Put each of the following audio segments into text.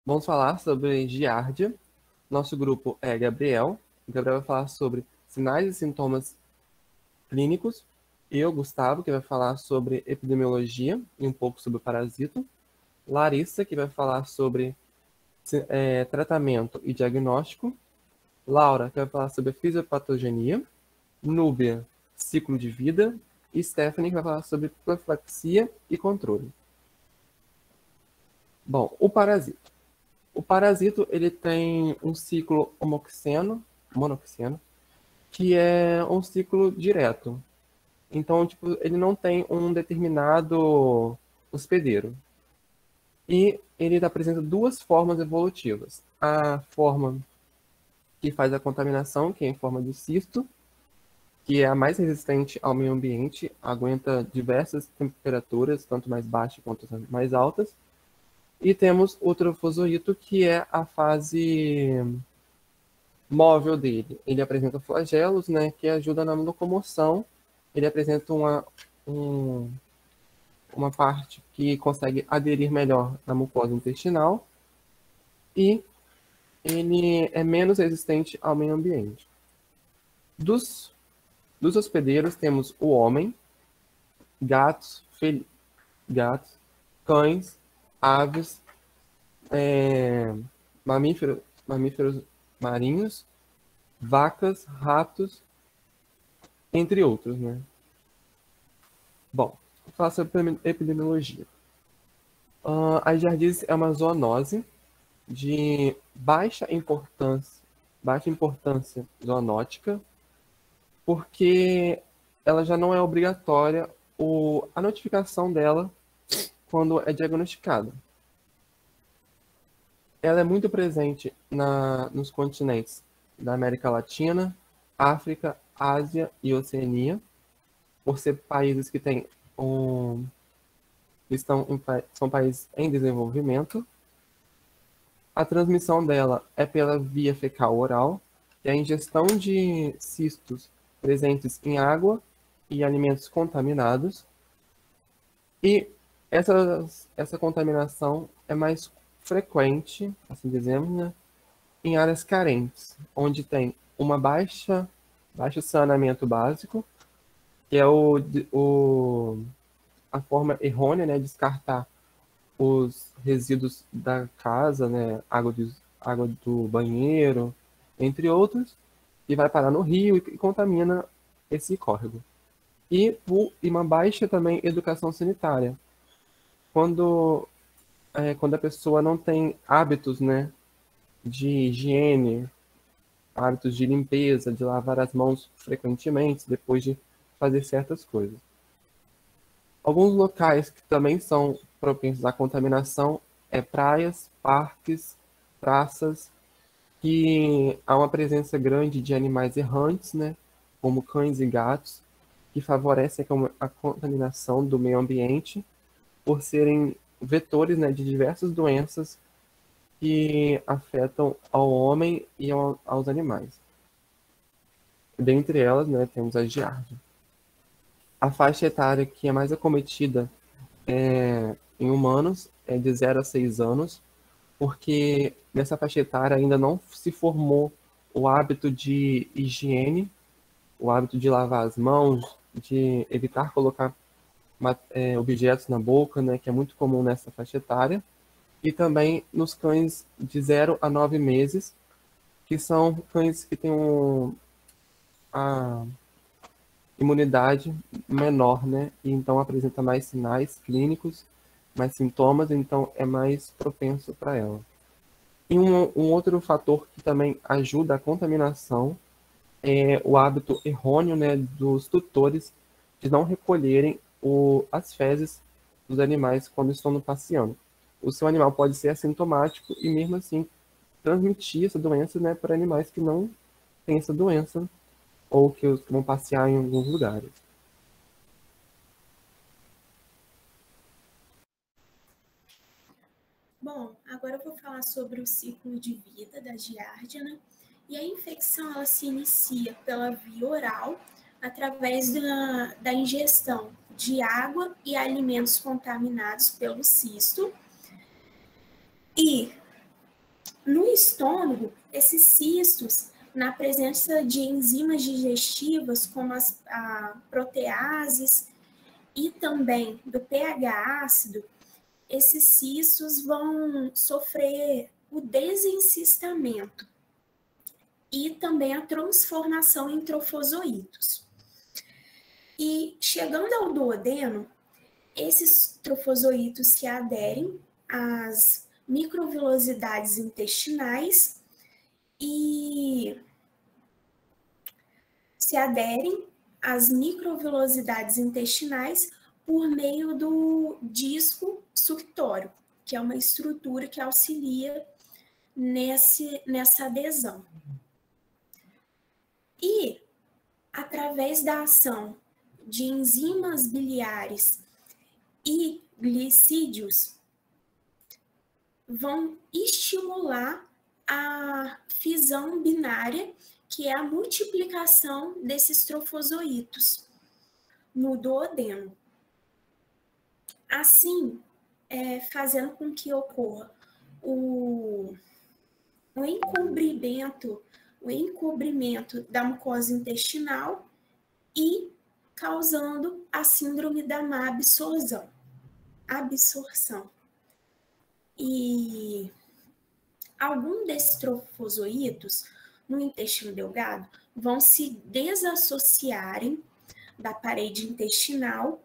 Vamos falar sobre giardia. Nosso grupo é Gabriel. O Gabriel vai falar sobre sinais e sintomas clínicos. Eu, Gustavo, que vai falar sobre epidemiologia e um pouco sobre o parasito. Larissa, que vai falar sobre tratamento e diagnóstico. Laura, que vai falar sobre fisiopatogenia. Núbia, ciclo de vida. E Stephanie, que vai falar sobre profilaxia e controle. Bom, o parasito. O parasito, ele tem um ciclo monoxeno, que é um ciclo direto. Então, tipo, ele não tem um determinado hospedeiro. E ele apresenta duas formas evolutivas. A forma que faz a contaminação, que é em forma de cisto, que é a mais resistente ao meio ambiente, aguenta diversas temperaturas, tanto mais baixas quanto mais altas. E temos o trofozoito, que é a fase móvel dele. Ele apresenta flagelos, né, que ajudam na locomoção. Ele apresenta uma parte que consegue aderir melhor na mucosa intestinal e ele é menos resistente ao meio ambiente. Dos hospedeiros temos o homem, gatos, gatos, cães, aves, mamíferos marinhos, vacas, ratos, entre outros, né? Bom, vou falar sobre epidemiologia. A giardíase é uma zoonose de baixa importância zoonótica, porque ela já não é obrigatória a notificação dela quando é diagnosticada. Ela é muito presente nos continentes da América Latina, África, Ásia e Oceania, por ser países que têm são países em desenvolvimento. A transmissão dela é pela via fecal oral, que é a ingestão de cistos presentes em água e alimentos contaminados. E essa contaminação é mais frequente, assim dizemos, né, em áreas carentes, onde tem baixo saneamento básico, que é a forma errônea, né, de descartar os resíduos da casa, né, água do banheiro, entre outros, e vai parar no rio e contamina esse córrego. E uma baixa também educação sanitária. Quando a pessoa não tem hábitos, né, de higiene, hábitos de limpeza, de lavar as mãos frequentemente depois de fazer certas coisas. Alguns locais que também são propensos à contaminação praias, parques, praças, que há uma presença grande de animais errantes, né, como cães e gatos, que favorecem a contaminação do meio ambiente por serem vetores, né, de diversas doenças que afetam ao homem e aos animais. Dentre elas, né, temos a giardia. A faixa etária que é mais acometida em humanos é de 0 a 6 anos, porque nessa faixa etária ainda não se formou o hábito de higiene, o hábito de lavar as mãos, de evitar colocar objetos na boca, né, que é muito comum nessa faixa etária, e também nos cães de 0 a 9 meses, que são cães que têm a imunidade menor, né, e então apresenta mais sinais clínicos, mais sintomas, então é mais propenso para ela. E um outro fator que também ajuda a contaminação é o hábito errôneo, né, dos tutores de não recolherem as fezes dos animais quando estão passeando. O seu animal pode ser assintomático e mesmo assim transmitir essa doença, né, para animais que não têm essa doença ou que vão passear em alguns lugares. Bom, agora eu vou falar sobre o ciclo de vida da giardia, né? E a infecção ela se inicia pela via oral, através da ingestão de água e alimentos contaminados pelo cisto. E estômago, esses cistos, na presença de enzimas digestivas, como a proteases e também do pH ácido, esses cistos vão sofrer o desencistamento e também a transformação em trofozoítos. E chegando ao duodeno, esses trofozoítos se aderem às microvilosidades intestinais e se aderem às microvilosidades intestinais por meio do disco suctório, que é uma estrutura que auxilia nessa adesão. E, através da ação de enzimas biliares e glicídios, vão estimular a fisão binária, que é a multiplicação desses trofozoítos no duodeno. Assim, fazendo com que ocorra o encobrimento da mucosa intestinal e causando a síndrome da má absorção. E algum desses trofozoítos no intestino delgado vão se desassociarem da parede intestinal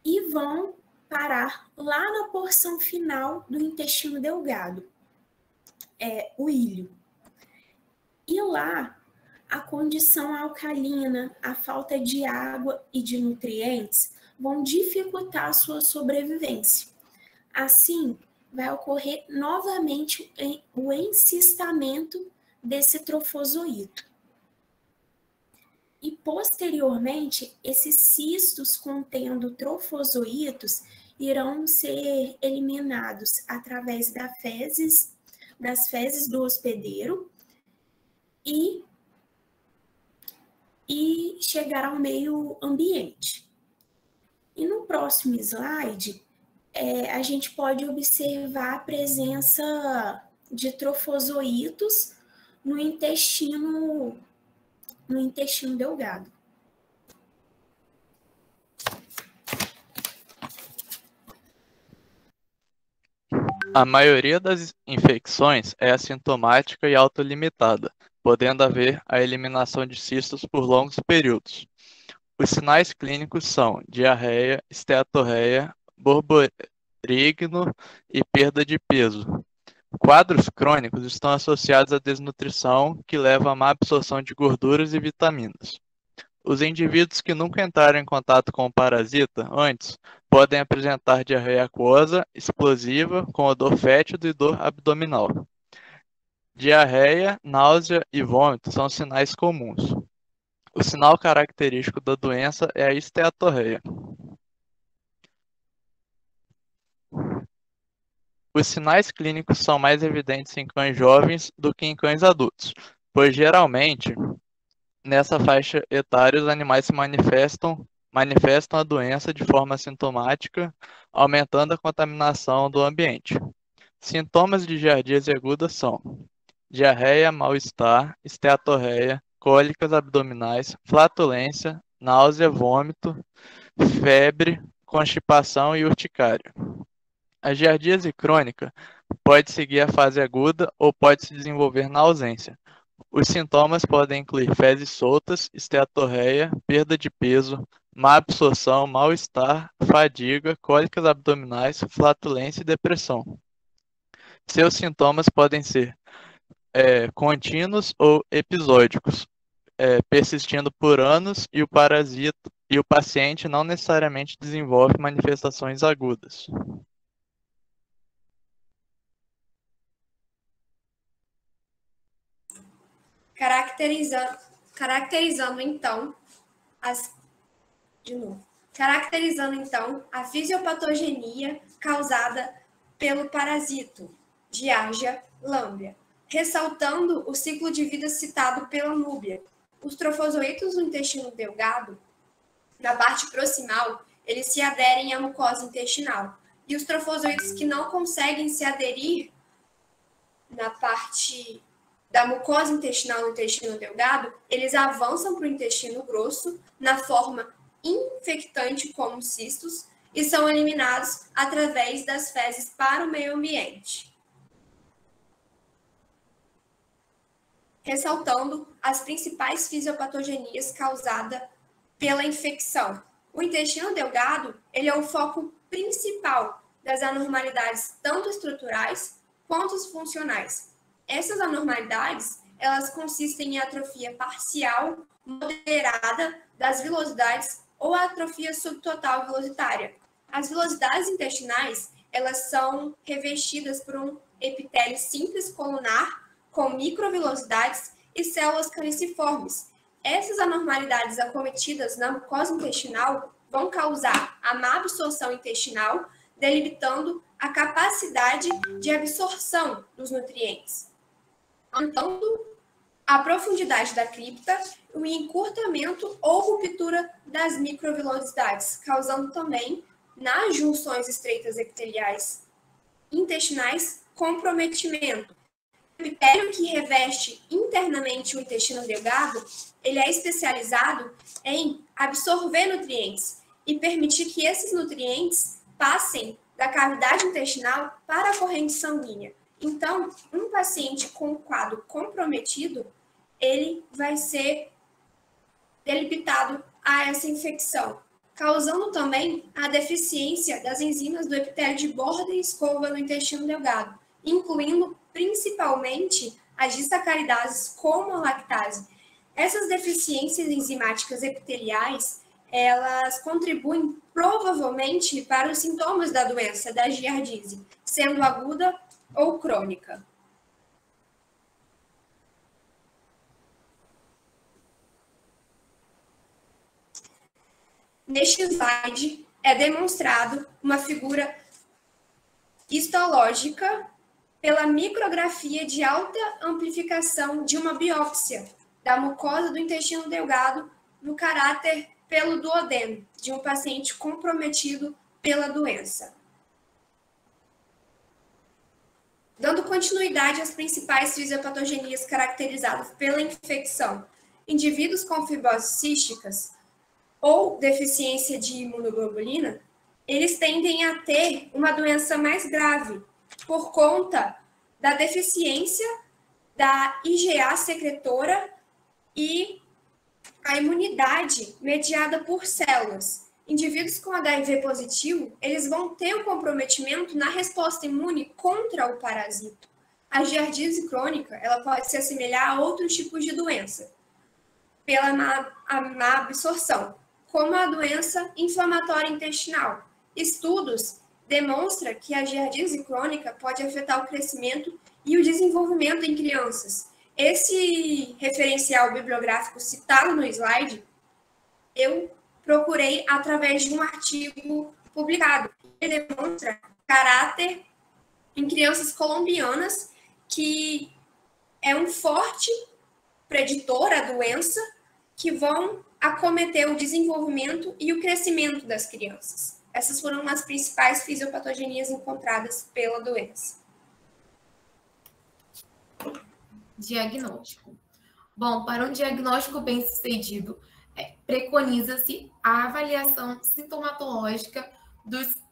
e vão parar lá na porção final do intestino delgado, o íleo. E lá, a condição alcalina, a falta de água e de nutrientes vão dificultar a sua sobrevivência. Assim, vai ocorrer novamente o encistamento desse trofozoíto. E, posteriormente, esses cistos contendo trofozoítos irão ser eliminados através das fezes do hospedeiro e chegar ao meio ambiente. E no próximo slide, a gente pode observar a presença de trofozoítos no intestino delgado. A maioria das infecções é assintomática e autolimitada, podendo haver a eliminação de cistos por longos períodos. Os sinais clínicos são diarreia, esteatorreia, borborigno e perda de peso. Quadros crônicos estão associados à desnutrição, que leva a má absorção de gorduras e vitaminas. Os indivíduos que nunca entraram em contato com o parasita antes podem apresentar diarreia aquosa, explosiva, com odor fétido e dor abdominal. Diarreia, náusea e vômito são sinais comuns. O sinal característico da doença é a esteatorreia. Os sinais clínicos são mais evidentes em cães jovens do que em cães adultos, pois geralmente, nessa faixa etária, os animais se manifestam a doença de forma sintomática, aumentando a contaminação do ambiente. Sintomas de giardíase aguda são diarreia, mal-estar, esteatorreia, cólicas abdominais, flatulência, náusea, vômito, febre, constipação e urticária. A giardíase crônica pode seguir a fase aguda ou pode se desenvolver na ausência. Os sintomas podem incluir fezes soltas, esteatorreia, perda de peso, má absorção, mal-estar, fadiga, cólicas abdominais, flatulência e depressão. Seus sintomas podem ser contínuos ou episódicos, persistindo por anos e o paciente não necessariamente desenvolve manifestações agudas. Caracterizando então a fisiopatogenia causada pelo parasito Giardia lamblia, ressaltando o ciclo de vida citado pela Núbia. Os trofozoítos do intestino delgado, na parte proximal, eles se aderem à mucosa intestinal, e os trofozoítos que não conseguem se aderir na parte da mucosa intestinal no intestino delgado, eles avançam para o intestino grosso na forma infectante como cistos e são eliminados através das fezes para o meio ambiente. Ressaltando as principais fisiopatogenias causadas pela infecção. O intestino delgado, ele é o foco principal das anormalidades tanto estruturais quanto funcionais. Essas anormalidades, elas consistem em atrofia parcial, moderada das vilosidades ou atrofia subtotal velocitária. As vilosidades intestinais, elas são revestidas por um epitélio simples colunar com microvilosidades e células caniciformes. Essas anormalidades acometidas na mucosa intestinal vão causar a má absorção intestinal, delimitando a capacidade de absorção dos nutrientes, aumentando a profundidade da cripta, o encurtamento ou ruptura das microvilosidades, causando também, nas junções estreitas epiteliais intestinais, comprometimento. O epitélio que reveste internamente o intestino delgado, ele é especializado em absorver nutrientes e permitir que esses nutrientes passem da cavidade intestinal para a corrente sanguínea. Então, um paciente com quadro comprometido, ele vai ser delimitado a essa infecção, causando também a deficiência das enzimas do epitélio de borda e escova no intestino delgado, incluindo principalmente as disacaridases como a lactase. Essas deficiências enzimáticas epiteliais, elas contribuem provavelmente para os sintomas da doença da giardíase, sendo aguda ou crônica. Neste slide é demonstrado uma figura histológica pela micrografia de alta amplificação de uma biópsia da mucosa do intestino delgado no caráter pelo duodeno de um paciente comprometido pela doença. Dando continuidade às principais fisiopatogenias caracterizadas pela infecção, indivíduos com fibroses císticas ou deficiência de imunoglobulina, eles tendem a ter uma doença mais grave por conta da deficiência da IgA secretora e a imunidade mediada por células. Indivíduos com HIV positivo, eles vão ter um comprometimento na resposta imune contra o parasito. A giardíase crônica, ela pode se assemelhar a outros tipos de doença, pela má absorção, como a doença inflamatória intestinal. Estudos demonstram que a giardíase crônica pode afetar o crescimento e o desenvolvimento em crianças. Esse referencial bibliográfico citado no slide, eu procurei através de um artigo publicado. Ele demonstra caráter em crianças colombianas, que é um forte preditor à doença, que vão acometer o desenvolvimento e o crescimento das crianças. Essas foram as principais fisiopatogenias encontradas pela doença. Diagnóstico. Bom, para um diagnóstico bem-sucedido, preconiza-se a avaliação sintomatológica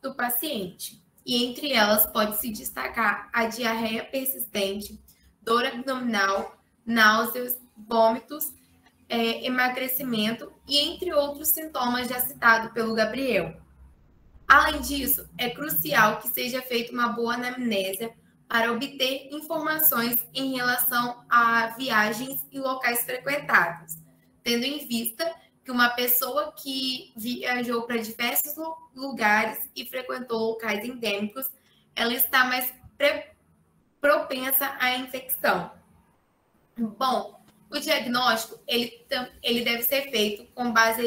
do paciente. E entre elas pode-se destacar a diarreia persistente, dor abdominal, náuseas, vômitos, emagrecimento e entre outros sintomas já citados pelo Gabriel. Além disso, é crucial que seja feita uma boa anamnésia para obter informações em relação a viagens e locais frequentados, tendo em vista que uma pessoa que viajou para diversos lugares e frequentou locais endêmicos, ela está mais propensa à infecção. Bom, o diagnóstico ele deve ser feito com base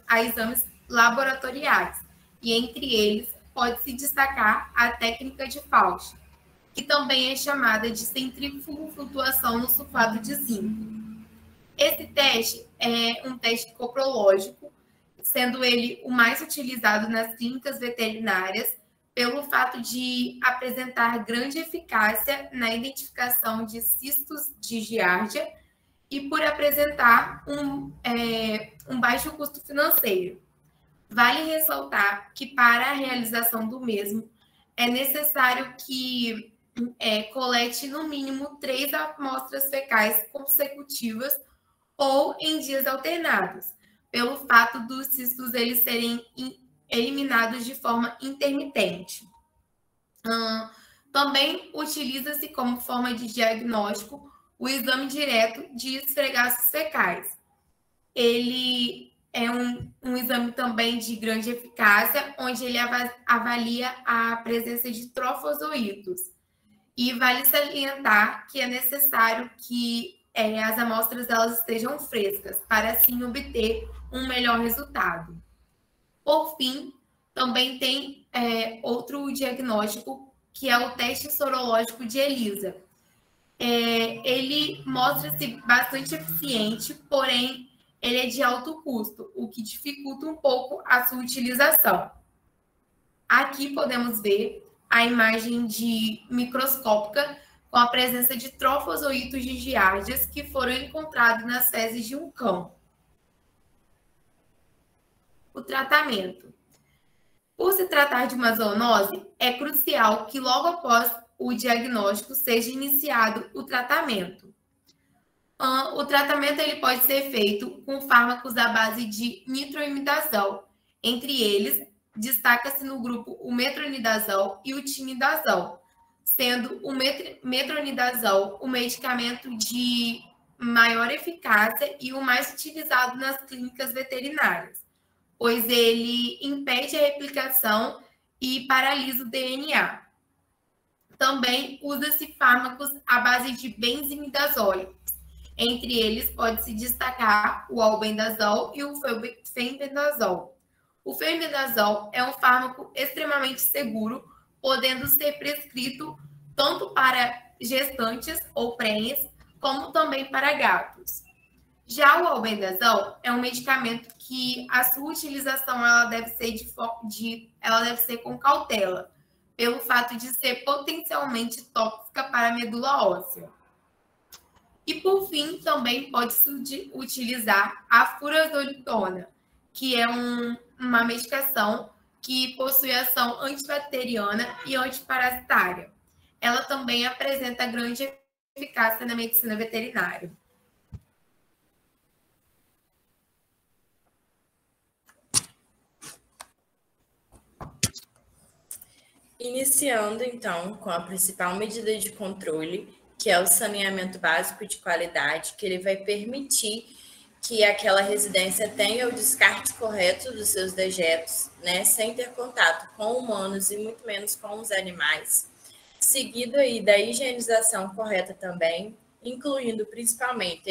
a exames laboratoriais, e entre eles pode-se destacar a técnica de Fauci, que também é chamada de centrifugoflutuação no sulfato de zinco. Esse teste é um teste coprológico, sendo ele o mais utilizado nas clínicas veterinárias pelo fato de apresentar grande eficácia na identificação de cistos de giardia e por apresentar um baixo custo financeiro. Vale ressaltar que para a realização do mesmo é necessário que colete no mínimo 3 amostras fecais consecutivas ou em dias alternados, pelo fato dos cistos eles serem eliminados de forma intermitente. Também utiliza-se como forma de diagnóstico o exame direto de esfregaços fecais. Ele é um exame também de grande eficácia, onde ele avalia a presença de trofozoítos. E vale salientar que é necessário que as amostras elas estejam frescas, para assim obter um melhor resultado. Por fim, também tem outro diagnóstico, que é o teste sorológico de ELISA. Ele mostra-se bastante eficiente, porém, ele é de alto custo, o que dificulta um pouco a sua utilização. Aqui podemos ver a imagem microscópica com a presença de trofozoítos de giardias que foram encontrados nas fezes de um cão. O tratamento. Por se tratar de uma zoonose, é crucial que logo após o diagnóstico seja iniciado o tratamento. O tratamento ele pode ser feito com fármacos à base de nitroimidazol. Entre eles, destaca-se no grupo o metronidazol e o tinidazol, sendo o metronidazol o medicamento de maior eficácia e o mais utilizado nas clínicas veterinárias, pois ele impede a replicação e paralisa o DNA. Também usa-se fármacos à base de benzimidazólicos. Entre eles, pode-se destacar o albendazol e o fenbendazol. O fenbendazol é um fármaco extremamente seguro, podendo ser prescrito tanto para gestantes ou prenhes, como também para gatos. Já o albendazol é um medicamento que a sua utilização ela deve ser com cautela, pelo fato de ser potencialmente tóxica para a medula óssea. E, por fim, também pode-se utilizar a furazolidona, que é uma medicação que possui ação antibacteriana e antiparasitária. Ela também apresenta grande eficácia na medicina veterinária. Iniciando, então, com a principal medida de controle, que é o saneamento básico de qualidade, que ele vai permitir que aquela residência tenha o descarte correto dos seus dejetos, né, sem ter contato com humanos e muito menos com os animais. Seguido aí da higienização correta também, incluindo principalmente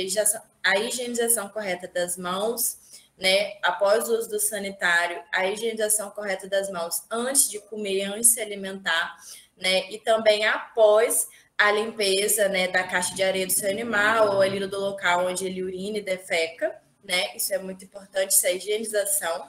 a higienização correta das mãos, né, após o uso do sanitário, a higienização correta das mãos antes de comer, antes de se alimentar, né, e também após a limpeza, né, da caixa de areia do seu animal ou ali do local onde ele urina e defeca, né, isso é muito importante, essa higienização.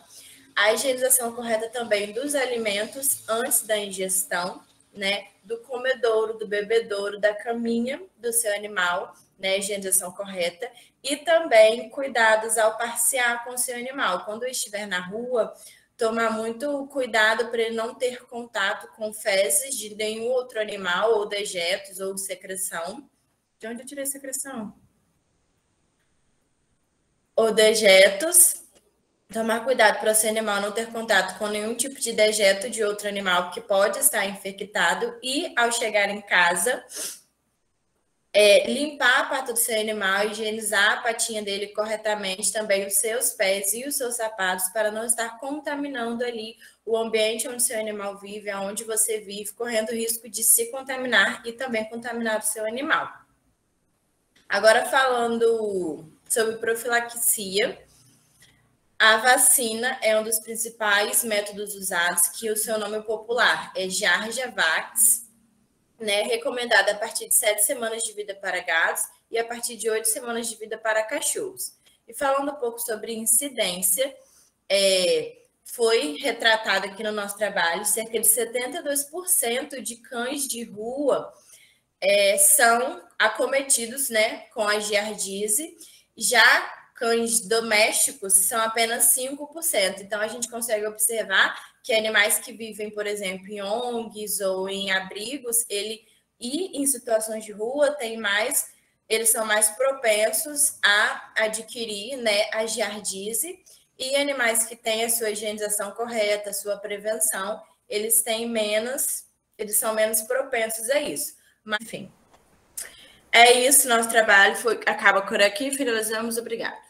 A higienização correta também dos alimentos antes da ingestão, né, do comedouro, do bebedouro, da caminha do seu animal, né, higienização correta, e também cuidados ao passear com o seu animal. Quando estiver na rua, tomar muito cuidado para ele não ter contato com fezes de nenhum outro animal, ou dejetos, ou secreção. De onde eu tirei secreção? Ou dejetos. Tomar cuidado para o seu animal não ter contato com nenhum tipo de dejeto de outro animal que pode estar infectado. E, ao chegar em casa, limpar a pata do seu animal, higienizar a patinha dele corretamente, também os seus pés e os seus sapatos, para não estar contaminando ali o ambiente onde o seu animal vive, aonde você vive, correndo o risco de se contaminar e também contaminar o seu animal. Agora, falando sobre profilaxia, a vacina é um dos principais métodos usados, que o seu nome popular é Jardiavax, né, recomendada a partir de 7 semanas de vida para gatos e a partir de 8 semanas de vida para cachorros. E falando um pouco sobre incidência, foi retratado aqui no nosso trabalho, cerca de 72% de cães de rua são acometidos, né, com a giardíase. Já cães domésticos são apenas 5%. Então, a gente consegue observar que animais que vivem, por exemplo, em ONGs ou em abrigos, e em situações de rua, eles são mais propensos a adquirir, né, a giardíase. E animais que têm a sua higienização correta, a sua prevenção, eles são menos propensos a isso. Mas, enfim, é isso, nosso trabalho acaba por aqui, finalizamos, obrigado.